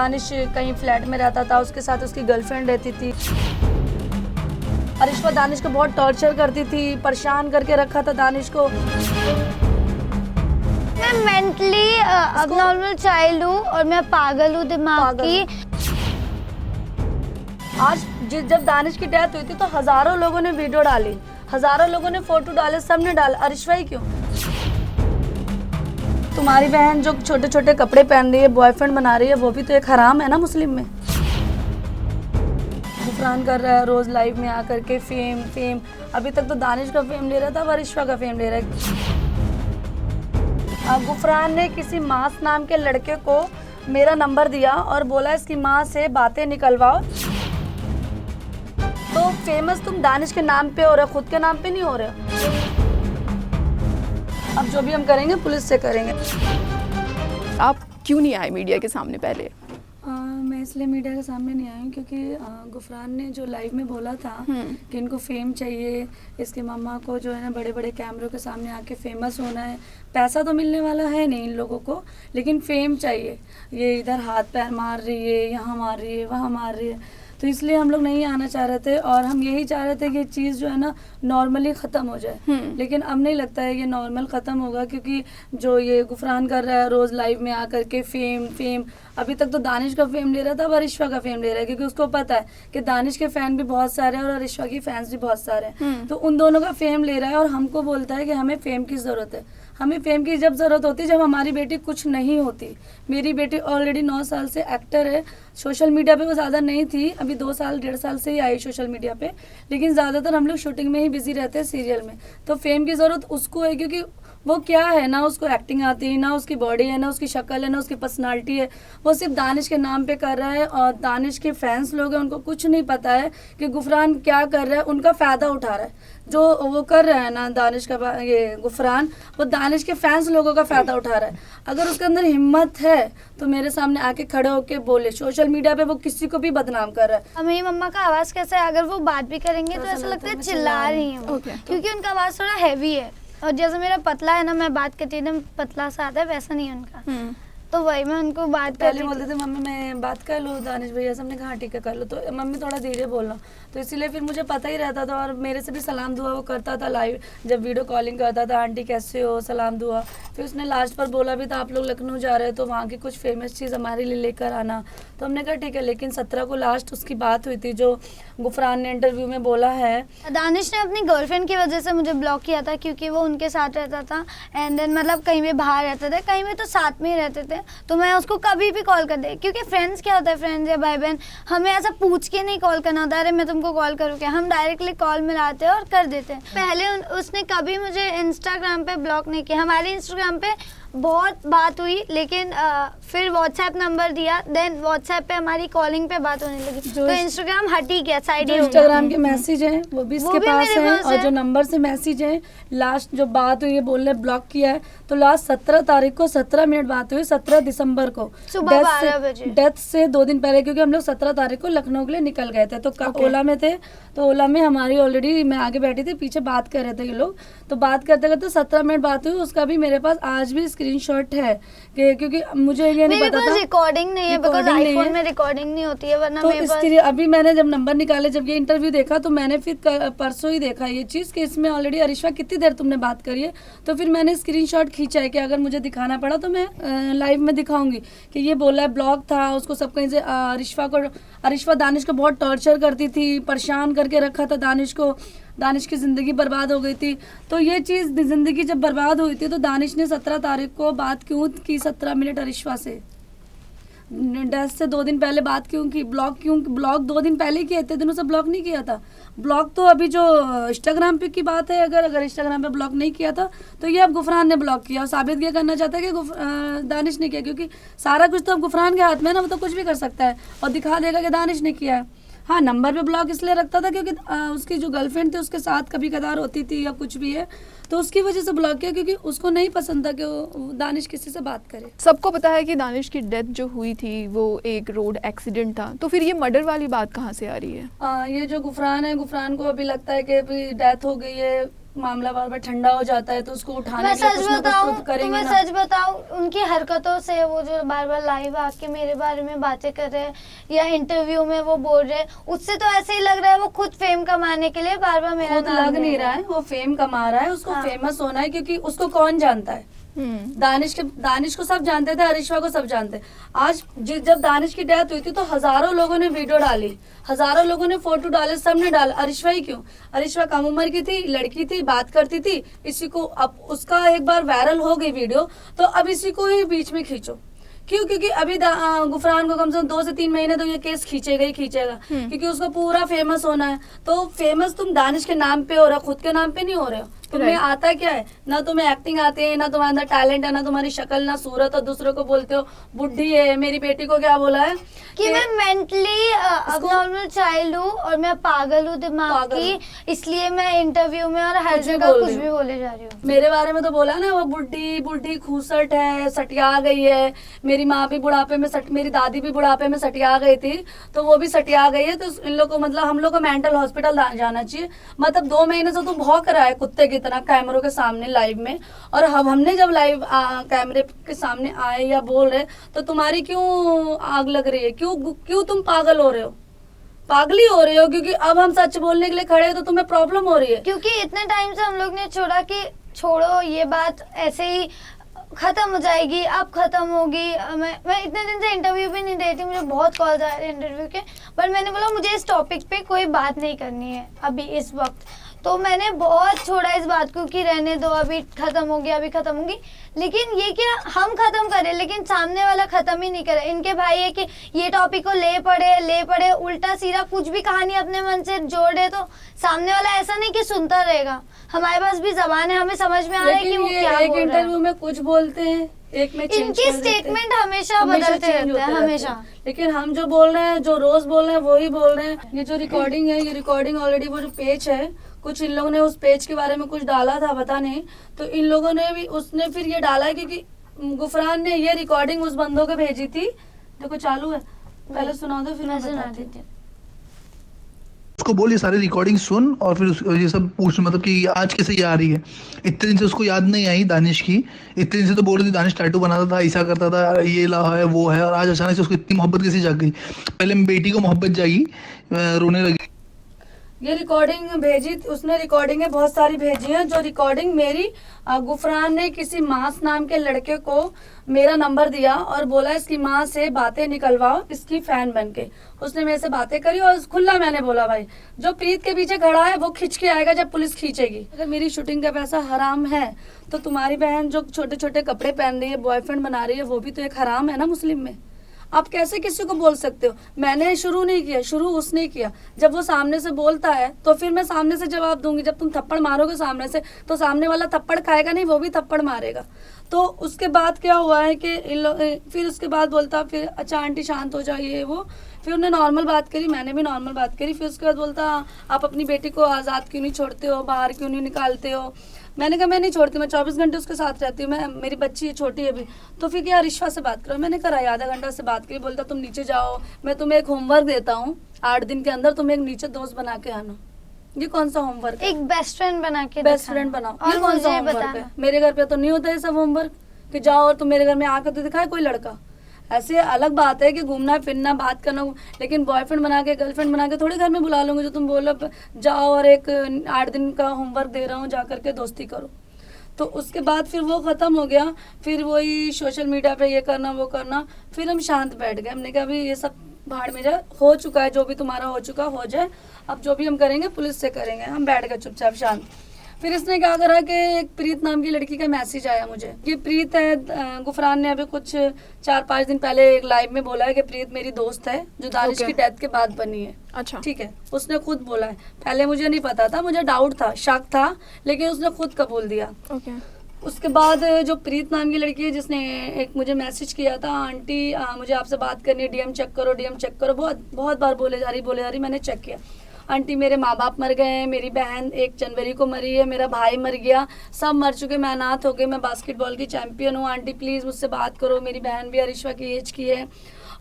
दानिश कहीं फ्लैट में रहता था, उसके साथ उसकी गर्लफ्रेंड रहती थी। अरिश्वा दानिश को बहुत टॉर्चर करती थी, परेशान करके रखा था दानिश को। मैं मेंटली अबनॉर्मल चाइल्ड हूँ और मैं पागल हूँ दिमाग की। आज जब दानिश की डेथ हुई थी तो हजारों लोगों ने वीडियो डाली, हजारों लोगों ने फोटो डाले, सबने डाला। अरिश्वा ही क्यों? तुम्हारी बहन जो छोटे छोटे कपड़े पहन रही है, बॉयफ्रेंड बना रही है, वो भी तो एक हराम है ना मुस्लिम में। गुफरान कर रहा है रोज लाइव में आकर के फेम। अभी तक तो दानिश का फेम ले रहा था, अब अरिश्वा का फेम ले रहा है। गुफरान ने किसी मास नाम के लड़के को मेरा नंबर दिया और बोला इसकी माँ से बातें निकलवाओ। तो फेमस तुम दानिश के नाम पे हो रहे हो, खुद के नाम पे नहीं हो रहे हो। अब जो भी हम करेंगे पुलिस से करेंगे। आप क्यों नहीं आए मीडिया के सामने पहले? मैं इसलिए मीडिया के सामने नहीं आई हूँ क्योंकि गुफरान ने जो लाइव में बोला था कि इनको फेम चाहिए, इसके मामा को जो है ना बड़े बड़े कैमरों के सामने आके फेमस होना है। पैसा तो मिलने वाला है नहीं इन लोगों को, लेकिन फेम चाहिए। ये इधर हाथ पैर मार रही है, यहाँ मार रही है, वहाँ मार रही है, तो इसलिए हम लोग नहीं आना चाह रहे थे। और हम यही चाह रहे थे कि चीज़ जो है ना नॉर्मली ख़त्म हो जाए, लेकिन अब नहीं लगता है ये नॉर्मल ख़त्म होगा, क्योंकि जो ये गुफरान कर रहा है रोज़ लाइव में आकर के फेम। अभी तक तो दानिश का फेम ले रहा था, अब अरिश्वा का फेम ले रहा है, क्योंकि उसको पता है कि दानिश के फ़ैन भी बहुत सारे हैं और अरिश्वा की फैंस भी बहुत सारे हैं। तो उन दोनों का फेम ले रहा है और हमको बोलता है कि हमें फेम की ज़रूरत है। हमें फेम की जब ज़रूरत होती है जब हमारी बेटी कुछ नहीं होती। मेरी बेटी ऑलरेडी 9 साल से एक्टर है। सोशल मीडिया पे वो ज़्यादा नहीं थी, अभी 2 साल 1.5 साल से ही आई सोशल मीडिया पे, लेकिन ज़्यादातर हम लोग शूटिंग में ही बिजी रहते हैं, सीरियल में। तो फेम की ज़रूरत उसको है, क्योंकि वो क्या है ना, उसको एक्टिंग आती है, ना उसकी बॉडी है, ना उसकी शक्ल है, ना उसकी पर्सनालिटी है। वो सिर्फ दानिश के नाम पे कर रहा है और दानिश के फैंस लोग हैं, उनको कुछ नहीं पता है कि गुफरान क्या कर रहा है, उनका फ़ायदा उठा रहा है। जो वो कर रहा है ना दानिश का, ये गुफरान, वो दानिश के फैंस लोगों का फ़ायदा उठा रहा है। अगर उसके अंदर हिम्मत है तो मेरे सामने आके खड़े होके बोले। सोशल मीडिया पे वो किसी को भी बदनाम कर रहा है। मेरी मम्मा का आवाज़ कैसा है, अगर वो बात भी करेंगे तो ऐसा लगता है चिल्ला रही है वो, क्योंकि उनका आवाज़ थोड़ा हैवी है। और जैसे मेरा पतला है ना, मैं बात करती हूँ एकदम पतला सा आता है, वैसा नहीं है उनका। तो वही मैं उनको बात पहले बोलते थे मम्मी मैं बात कर लूँ दानिश भैया से, हमने कहा ठीक है कर लो, तो मम्मी थोड़ा धीरे बोलना, तो इसीलिए फिर मुझे पता ही रहता था। और मेरे से भी सलाम दुआ वो करता था लाइव, जब वीडियो कॉलिंग करता था, आंटी कैसे हो, सलाम दुआ। फिर उसने लास्ट पर बोला भी था आप लोग लखनऊ जा रहे हो तो वहाँ की कुछ फेमस चीज़ हमारे लिए लेकर आना, तो हमने कहा ठीक है। लेकिन 17 को लास्ट उसकी बात हुई थी, जो गुफरान ने इंटरव्यू में बोला है। दानिश ने अपनी गर्लफ्रेंड की वजह से मुझे ब्लॉक किया था, क्योंकि वो उनके साथ रहता था एंड देन मतलब कहीं भी बाहर रहते थे, कहीं भी तो साथ में ही रहते थे, तो मैं उसको कभी भी कॉल कर दे, क्योंकि फ्रेंड्स क्या होता है, फ्रेंड्स या भाई बहन, हमें ऐसा पूछ के नहीं कॉल करना होता है, अरे मैं तुमको कॉल करूँ क्या, हम डायरेक्टली कॉल मिलाते हैं और कर देते हैं। पहले उसने कभी मुझे इंस्टाग्राम पे ब्लॉक नहीं किया। हमारे इंस्टाग्राम पे बहुत बात हुई, लेकिन फिर व्हाट्सएप नंबर दिया, देन व्हाट्सएप पे हमारी कॉलिंग पे बात होने लगी, तो इंस्टाग्राम हट ही गया, साइड ही हो गया। इंस्टाग्राम के मैसेज हैं वो भी इसके पास है, और जो नंबर से मैसेज है, लास्ट जो बात हुई है बोलने ब्लॉक किया है, तो लास्ट 17 तारीख को 17 मिनट बात हुई, 17 दिसंबर को सुबह 12 बजे, डेथ से 2 दिन पहले, क्योंकि हम लोग 17 तारीख को लखनऊ के लिए निकल गए थे। तो ओला में थे, तो ओला में हमारी ऑलरेडी, मैं आगे बैठी थी, पीछे बात कर रहे थे ये लोग, तो बात करते करते 17 मिनट बात हुई। उसका भी मेरे पास आज भी स्क्रीनशॉट है, क्योंकि मुझे ये नहीं पता था, रिकॉर्डिंग नहीं है, बिकॉज़ आईफोन में रिकॉर्डिंग नहीं होती है, वरना तो इसके लिए अभी मैंने जब नंबर निकाले, जब ये इंटरव्यू देखा, तो मैंने फिर परसों ही देखा ये चीज़ कि इसमें ऑलरेडी अरिश्वा कितनी देर तुमने बात करी है, तो फिर मैंने स्क्रीनशॉट खींचा है कि अगर मुझे दिखाना पड़ा तो मैं लाइव में दिखाऊंगी कि ये बोला है ब्लॉग था उसको, सब कहीं से अरिश्वा दानिश को बहुत टॉर्चर करती थी, परेशान करके रखा था दानिश को, दानिश की ज़िंदगी बर्बाद हो गई थी। तो ये चीज़ ज़िंदगी जब बर्बाद हुई थी तो दानिश ने 17 तारीख को बात क्यों की 17 मिनट अरिश्वा से, डेथ से 2 दिन पहले बात क्यों की, ब्लॉक 2 दिन पहले किया, इतने दिनों से ब्लॉक नहीं किया था। ब्लॉक तो अभी जो इंस्टाग्राम पे की बात है, अगर इंस्टाग्राम पे ब्लॉक नहीं किया था तो ये अब गुफरान ने ब्लॉक किया और साबित ये करना चाहता है कि दानिश ने किया, क्योंकि सारा कुछ तो अब गुफरान के हाथ में है ना, वो तो कुछ भी कर सकता है और दिखा देगा कि दानिश ने किया है। हाँ, नंबर पे ब्लॉक इसलिए रखता था क्योंकि उसकी जो गर्लफ्रेंड थी उसके साथ कभी कदार होती थी या कुछ भी है, तो उसकी वजह से ब्लॉक किया, क्योंकि उसको नहीं पसंद था कि वो दानिश किसी से बात करे। सबको पता है कि दानिश की डेथ जो हुई थी वो एक रोड एक्सीडेंट था, तो फिर ये मर्डर वाली बात कहाँ से आ रही है? ये जो गुफरान है, गुफरान को अभी लगता है कि अभी डेथ हो गई है, मामला बार बार ठंडा हो जाता है तो उसको उठाने मैं के लिए सच कुछ ना कुछ बताऊं तो करेंगे मैं ना। सच बताऊं उनकी हरकतों से, वो जो बार बार लाइव आके मेरे बारे में बातें कर रहे हैं या इंटरव्यू में वो बोल रहे हैं, उससे तो ऐसे ही लग रहा है वो खुद फेम कमाने के लिए बार बार मेरा खुद नाम लग ले नहीं रहे रहा हैं। है, वो फेम कमा रहा है, उसको हाँ। फेमस होना है, क्योंकि उसको कौन जानता है। दानिश को सब जानते थे, अरिश्वा को सब जानते। आज जब दानिश की डेथ हुई थी तो हजारों लोगों ने वीडियो डाली, हजारों लोगों ने फोटो डाले, सबने डाला। अरिश्वा ही क्यों? अरिश्वा कम उम्र की थी, लड़की थी, बात करती थी, इसी को अब उसका एक बार वायरल हो गई वीडियो, तो अब इसी को ही बीच में खींचो। क्यों? क्योंकि अभी गुफरान को कम से कम 2 से 3 महीने तो ये केस खींचेगा ही खींचेगा, क्योंकि उसको पूरा फेमस होना है। तो फेमस तुम दानिश के नाम पे हो रहे हो, खुद के नाम पे नहीं हो रहे हो। तुम्हें आता क्या है? ना तुम्हें एक्टिंग आती है, ना तुम्हारे अंदर टैलेंट है, ना तुम्हारी शक्ल, ना सूरत, और दूसरों को बोलते हो बुढ़ी है। मेरी बेटी को क्या बोला है कि मैं मेंटली अबनॉर्मल चाइल्ड हूँ और मैं पागल हूँ दिमाग पागल की, हूँ। इसलिए मैं इंटरव्यू में और हर कुछ भी जगह बोल कुछ रही हूँ। भी बोले जा रही हूँ। मेरे बारे में तो बोला ना, वो बुढ़ी बुढ़ी खूसट है, सटिया गई है। मेरी माँ भी बुढ़ापे में मेरी दादी भी बुढ़ापे में सटिया गई थी, तो वो भी सटिया गई है। तो इन लोग को मतलब हम लोग को मेंटल हॉस्पिटल जाना चाहिए। मतलब 2 महीने से तो भौंक रहा है कुत्ते की तरह कैमरों के सामने लाइव में, और हमने जब लाइव कैमरे के सामने आए या बोल रहे, तो तुम्हारी क्यों आग लग रही है? क्यों तुम पागल हो रहे हो? पागली हो रहे हो क्योंकि अब हम सच बोलने के लिए खड़े हैं तो तुम्हें प्रॉब्लम हो रही है। क्योंकि इतने टाइम से हम लोग ने छोड़ा कि छोड़ो ये बात ऐसे ही खत्म हो जाएगी, अब खत्म होगी। मैं इतने दिन से इंटरव्यू भी नहीं दे रही थी, मुझे बहुत कॉल आ रहे इंटरव्यू के, पर मैंने बोला मुझे इस टॉपिक पे कोई बात नहीं करनी है अभी इस वक्त। तो मैंने बहुत छोड़ा इस बात को कि रहने दो, अभी खत्म हो गया, अभी खत्म होगी। लेकिन ये क्या हम खत्म करें, लेकिन सामने वाला खत्म ही नहीं करे। इनके भाई है कि ये टॉपिक को ले पड़े उल्टा सीधा कुछ भी कहानी अपने मन से जोड़े, तो सामने वाला ऐसा नहीं कि सुनता रहेगा। हमारे पास भी जबान है, हमें समझ में आ रहा है कि वो क्या एक बोल रहा इंटरव्यू है। में कुछ बोलते हैं, एक में चेंज इनकी कर देते हैं। स्टेटमेंट हमेशा बदलते change रहते होते हैं, रहते हमेशा। हैं। लेकिन हम जो बोल रहे हैं, जो रोज बोल रहे हैं, वही बोल रहे हैं। ये जो रिकॉर्डिंग है, ये रिकॉर्डिंग ऑलरेडी वो जो पेज है, कुछ इन लोगों ने उस पेज के बारे में कुछ डाला था, पता नहीं, तो इन लोगों ने भी उसने फिर ये डाला है, क्योंकि गुफरान ने ये रिकॉर्डिंग उस बंदों को भेजी थी। देखो चालू है, पहले सुना दो फिर मैं सुना बताती हूँ। देती हूँ। उसको बोल ये सारी रिकॉर्डिंग सुन और फिर ये सब पूछ, मतलब कि आज कैसे ये आ रही है। इतने दिन से उसको याद नहीं आई दानिश की, इतने दिन से तो बोल रही थी दानिश टैटू बनाता था, ऐसा करता था, ये ला है वो है, और आज अचानक से उसको इतनी मोहब्बत कैसे जाग गई। पहले बेटी को मोहब्बत जागी, रोने लगी। ये रिकॉर्डिंग भेजी, उसने रिकॉर्डिंगें बहुत सारी भेजी हैं। जो रिकॉर्डिंग मेरी गुफरान ने किसी मास नाम के लड़के को मेरा नंबर दिया और बोला इसकी माँ से बातें निकलवाओ, इसकी फैन बन के। उसने मेरे से बातें करी और खुला मैंने बोला भाई जो प्रीत के पीछे खड़ा है वो खींच के आएगा जब पुलिस खींचेगी। अगर मेरी शूटिंग का पैसा हराम है तो तुम्हारी बहन जो छोटे छोटे कपड़े पहन रही है, बॉयफ्रेंड बना रही है, वो भी तो एक हराम है ना मुस्लिम में। आप कैसे किसी को बोल सकते हो? मैंने शुरू नहीं किया, शुरू उसने किया। जब वो सामने से बोलता है तो फिर मैं सामने से जवाब दूंगी। जब तुम थप्पड़ मारोगे सामने से तो सामने वाला थप्पड़ खाएगा नहीं, वो भी थप्पड़ मारेगा। तो उसके बाद क्या हुआ है कि फिर उसके बाद बोलता फिर अच्छा आंटी शांत हो जाइए वो। फिर उन्हें नॉर्मल बात करी, मैंने भी नॉर्मल बात करी। फिर उसके बाद बोलता आप अपनी बेटी को आज़ाद क्यों नहीं छोड़ते हो, बाहर क्यों नहीं निकालते हो। मैंने कहा मैं नहीं छोड़ती, मैं 24 घंटे उसके साथ रहती हूँ, मैं मेरी बच्ची है छोटी है अभी। तो फिर क्या रिश्वा से बात करो, मैंने कराई, आधा घंटा से बात करी। बोलता तुम नीचे जाओ, मैं तुम्हें एक होमवर्क देता हूँ, 8 दिन के अंदर तुम्हें एक नीचे दोस्त बना के आना। ये कौन सा होमवर्क है? एक बेस्ट फ्रेंड बना के बेस्ट दिखाना। फ्रेंड बनाओ, और ये कौन सा मुझे होमवर्क है? बताना। मेरे घर पे तो नहीं होता ये सब होमवर्क कि जाओ और तुम मेरे घर में आकर तो दिखाए कोई लड़का। ऐसे अलग बात है कि घूमना फिरना बात करना, लेकिन बॉयफ्रेंड बना के गर्लफ्रेंड बना के थोड़ी घर में बुला लूंगी। जो तुम बोलो जाओ और एक 8 दिन का होमवर्क दे रहा हूँ, जा करके दोस्ती करो। तो उसके बाद फिर वो ख़त्म हो गया। फिर वही सोशल मीडिया पे ये करना वो करना। फिर हम शांत बैठ गए, हमने कहा अभी ये सब भाड़ में जाए, हो चुका है जो भी तुम्हारा हो चुका हो जाए, अब जो भी हम करेंगे पुलिस से करेंगे। हम बैठ गए चुपचाप शांत। फिर इसने क्या करा कि एक प्रीत नाम की लड़की का मैसेज आया मुझे। ये प्रीत है, गुफरान ने अभी कुछ 4-5 दिन पहले एक लाइव में बोला है कि प्रीत मेरी दोस्त है जो दानिश की डेथ के बाद बनी है। अच्छा, ठीक है, उसने खुद बोला है। पहले मुझे नहीं पता था, मुझे डाउट था, शक था, लेकिन उसने खुद कबूल दिया। ओके। उसके बाद जो प्रीत नाम की लड़की है जिसने एक मुझे मैसेज किया था, आंटी मुझे आपसे बात करनी है, डीएम चेक करो, डीएम चेक करो। बहुत बार बोले जा रही, मैंने चेक किया। आंटी मेरे माँ बाप मर गए हैं, मेरी बहन 1 जनवरी को मरी है, मेरा भाई मर गया, सब मर चुके, मैं अनाथ हो गई, मैं बास्केटबॉल की चैंपियन हूँ। आंटी प्लीज़ मुझसे बात करो, मेरी बहन भी अरिश्वा की एज की है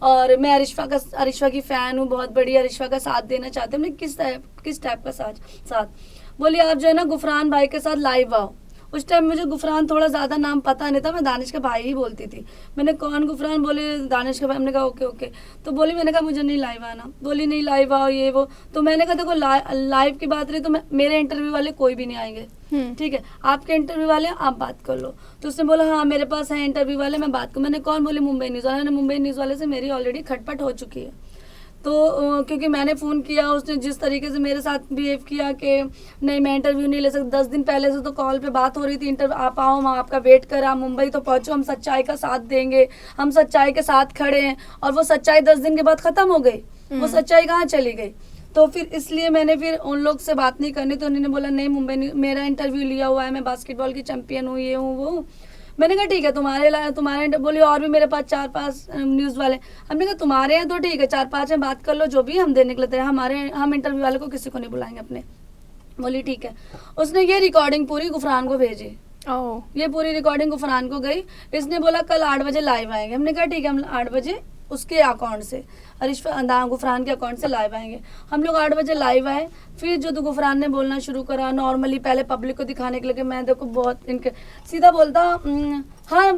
और मैं अरिश्वा की फ़ैन हूँ, बहुत बड़ी अरिश्वा का साथ देना चाहती हूँ। किस टाइप का साथ? बोली आप जो है ना गुफरान भाई के साथ लाइव आओ। उस टाइम मुझे गुफरान थोड़ा ज़्यादा नाम पता नहीं था, मैं दानिश का भाई ही बोलती थी। मैंने कौन गुफरान, बोले दानिश का भाई। हमने कहा ओके ओके। तो बोली, मैंने कहा मुझे नहीं लाइव आना। बोली नहीं लाइव आओ ये वो। तो मैंने कहा देखो लाइव की बात रही तो मेरे इंटरव्यू वाले कोई भी नहीं आएंगे, ठीक है, आपके इंटरव्यू वाले आप बात कर लो। तो उसने बोला हाँ मेरे पास है इंटरव्यू वाले, मैं बात करूँ। मैंने कौन, बोली मुंबई न्यूज़ वाला। मैंने मुंबई न्यूज़ वाले से मेरी ऑलरेडी खटपट हो चुकी है। तो क्योंकि मैंने फ़ोन किया, उसने जिस तरीके से मेरे साथ बिहेव किया कि नहीं मैं इंटरव्यू नहीं ले सकती। 10 दिन पहले से तो कॉल पे बात हो रही थी, इंटरव्यू आप आओ, हम आपका वेट करें, आप मुंबई तो पहुँचो, हम सच्चाई का साथ देंगे, हम सच्चाई के साथ खड़े हैं। और वो सच्चाई 10 दिन के बाद ख़त्म हो गई। वो सच्चाई कहाँ चली गई? तो फिर इसलिए मैंने फिर उन लोग से बात नहीं करनी। तो उन्होंने बोला नहीं मुंबई मेरा इंटरव्यू लिया हुआ है, मैं बास्केटबॉल की चैंपियन हूँ, ये हूँ वो हूँ। मैंने कहा ठीक है तुम्हारे बोली और भी मेरे पास 4-5 न्यूज़ वाले। हमने कहा तुम्हारे हैं तो ठीक है, 4-5 हैं, बात कर लो, जो भी हम देने के लिए तैयार, हम इंटरव्यू वाले को किसी को नहीं बुलाएंगे अपने। बोली ठीक है। उसने ये रिकॉर्डिंग पूरी गुफरान को भेजी। ये पूरी रिकॉर्डिंग गुफरान को गई। इसने बोला कल 8 बजे लाइव आएंगे। हमने कहा ठीक है, हम 8 बजे उसके अकाउंट से, गुफरान के अकाउंट से लाइव आएंगे। हम लोग 8 बजे लाइव आए। फिर जो तो गुफरान ने बोलना शुरू करा नॉर्मली, पहले पब्लिक को दिखाने के लिए कि मैं देखो बहुत इनके सीधा बोलता हाँ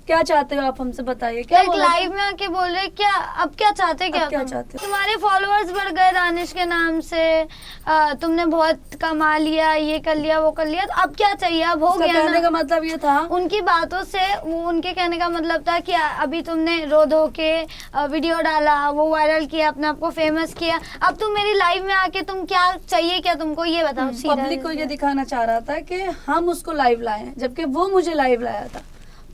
क्या चाहते हो आप हमसे बताइए। क्या लाइव में आके बोल रहे क्या, अब क्या चाहते, क्या चाहते? तुम्हारे फॉलोअर्स बढ़ गए दानिश के नाम से, तुमने बहुत कमा लिया, ये कर लिया वो कर लिया, तो अब क्या चाहिए, अब हो गया। कहने का मतलब ये था, उनकी बातों से वो उनके कहने का मतलब था कि अभी तुमने रो धो के वीडियो डाला, वो वायरल किया, अपने आप को फेमस किया, अब तुम मेरी लाइव में आके तुम क्या चाहिए, क्या तुमको ये बताओ। पब्लिक को ये दिखाना चाह रहा था कि हम उसको लाइव लाए, जबकि वो मुझे लाइव लाया था,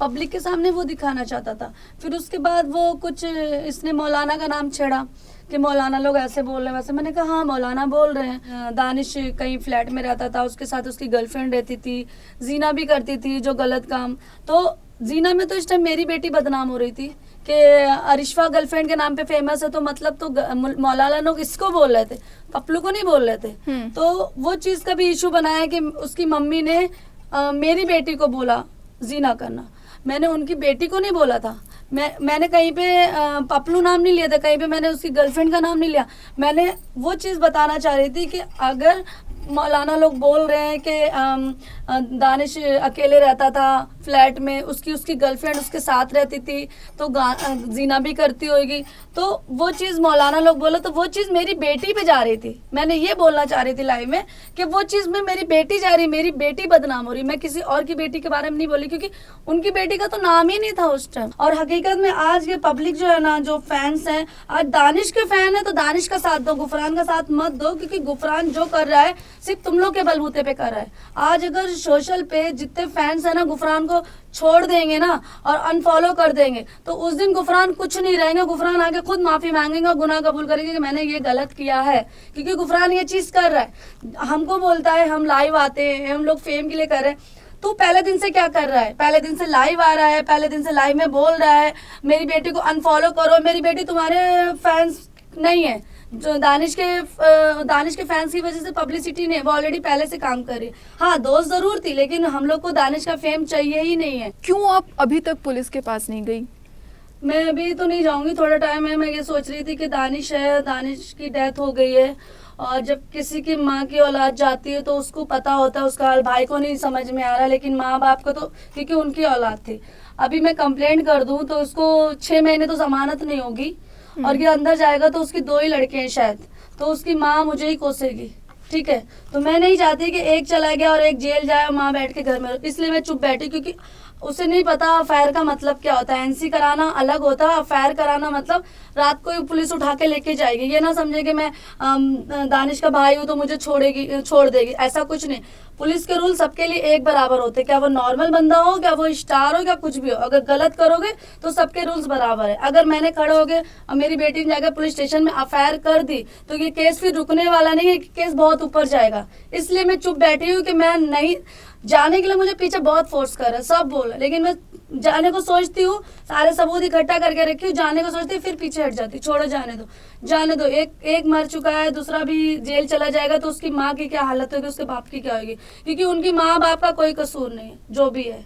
पब्लिक के सामने वो दिखाना चाहता था। फिर उसके बाद वो कुछ इसने मौलाना का नाम छेड़ा कि मौलाना लोग ऐसे बोल रहे हैं वैसे। मैंने कहा हाँ मौलाना बोल रहे हैं। दानिश कहीं फ्लैट में रहता था, उसके साथ उसकी गर्लफ्रेंड रहती थी, जीना भी करती थी जो गलत काम। तो जीना में तो इस टाइम मेरी बेटी बदनाम हो रही थी कि अरिशफा गर्लफ्रेंड के नाम पे फेमस है, तो मतलब तो मौलाना लोग इसको बोल रहे थे, पप्लू को नहीं बोल रहे थे। तो वो चीज़ का भी इशू बनाया कि उसकी मम्मी ने मेरी बेटी को बोला जीना करना, मैंने उनकी बेटी को नहीं बोला था। मैंने कहीं पे पपलू नाम नहीं लिया था, कहीं पे मैंने उसकी गर्लफ्रेंड का नाम नहीं लिया। मैंने वो चीज़ बताना चाह रही थी कि अगर मौलाना लोग बोल रहे हैं कि दानिश अकेले रहता था फ्लैट में, उसकी गर्लफ्रेंड उसके साथ रहती थी, तो जीना भी करती होगी, तो वो चीज़ मौलाना लोग बोले, तो वो चीज़ मेरी बेटी पे जा रही थी। मैंने ये बोलना चाह रही थी लाइव में कि वो चीज़ में मेरी बेटी जा रही, मेरी बेटी बदनाम हो रही। मैं किसी और की बेटी के बारे में नहीं बोली क्योंकि उनकी बेटी का तो नाम ही नहीं था उस टाइम। और हकीकत में आज ये पब्लिक जो है ना, जो फैंस हैं, आज दानिश के फैन है तो दानिश का साथ दो, गुफरान का साथ मत दो, क्योंकि गुफरान जो कर रहा है सिर्फ तुम लोग के बलबूते पे कर रहा है। आज अगर सोशल पे जितने फैंस है ना गुफरान को छोड़ देंगे ना और अनफॉलो कर देंगे, तो उस दिन गुफरान कुछ नहीं रहेंगे। गुफरान आके खुद माफी मांगेंगे और गुनाह कबूल करेंगे कि मैंने ये गलत किया है, क्योंकि गुफरान ये चीज कर रहा है। हमको बोलता है हम लाइव आते हैं, हम लोग फेम के लिए कर रहे हैं। तू पहले दिन से क्या कर रहा है? पहले दिन से लाइव आ रहा है, पहले दिन से लाइव में बोल रहा है मेरी बेटी को अनफॉलो करो। मेरी बेटी तुम्हारे फैंस नहीं है, जो दानिश के फैंस की वजह से पब्लिसिटी नहीं है, वो ऑलरेडी पहले से काम कर रही है। हाँ दोस्त जरूर थी, लेकिन हम लोग को दानिश का फेम चाहिए ही नहीं है। क्यों आप अभी तक पुलिस के पास नहीं गई? मैं अभी तो नहीं जाऊंगी, थोड़ा टाइम है। मैं ये सोच रही थी कि दानिश है, दानिश की डेथ हो गई है, और जब किसी की माँ की औलाद जाती है तो उसको पता होता है उसका हाल। भाई को नहीं समझ में आ रहा, लेकिन माँ बाप को तो, क्योंकि उनकी औलाद थी। अभी मैं कंप्लेंट कर दूं तो उसको 6 महीने तो जमानत नहीं होगी, और ये अंदर जाएगा तो उसकी 2 ही लड़के हैं शायद, तो उसकी माँ मुझे ही कोसेगी। ठीक है, तो मैं नहीं चाहती कि एक चला गया और एक जेल जाए और माँ बैठ के घर में, इसलिए मैं चुप बैठी, क्योंकि उसे नहीं पता अफेयर का मतलब क्या होता है। एनसी कराना अलग होता है, अफेयर कराना मतलब रात को पुलिस उठा के लेके जाएगी। ये ना समझे कि मैं दानिश का भाई हूँ तो मुझे छोड़ देगी, ऐसा कुछ नहीं। पुलिस के रूल सबके लिए एक बराबर होते हैं, क्या वो नॉर्मल बंदा हो, क्या वो स्टार हो, क्या कुछ भी हो। अगर गलत करोगे तो सबके रूल्स बराबर है। अगर मैंने खड़े हो गए और मेरी बेटी ने जाकर पुलिस स्टेशन में अफेयर कर दी तो ये केस फिर रुकने वाला नहीं है, केस बहुत ऊपर जाएगा। इसलिए मैं चुप बैठी हूँ कि मैं नहीं जाने के लिए, मुझे पीछे बहुत फोर्स कर रहा है, सब बोल, लेकिन मैं जाने को सोचती हूँ, सारे सबूत इकट्ठा करके रखी हूँ, जाने को सोचती हूँ, फिर पीछे हट जाती, छोड़ो जाने दो। एक मर चुका है, दूसरा भी जेल चला जाएगा, तो उसकी माँ की क्या हालत होगी, उसके बाप की क्या होगी, क्योंकि उनकी माँ बाप का कोई कसूर नहीं है, जो भी है।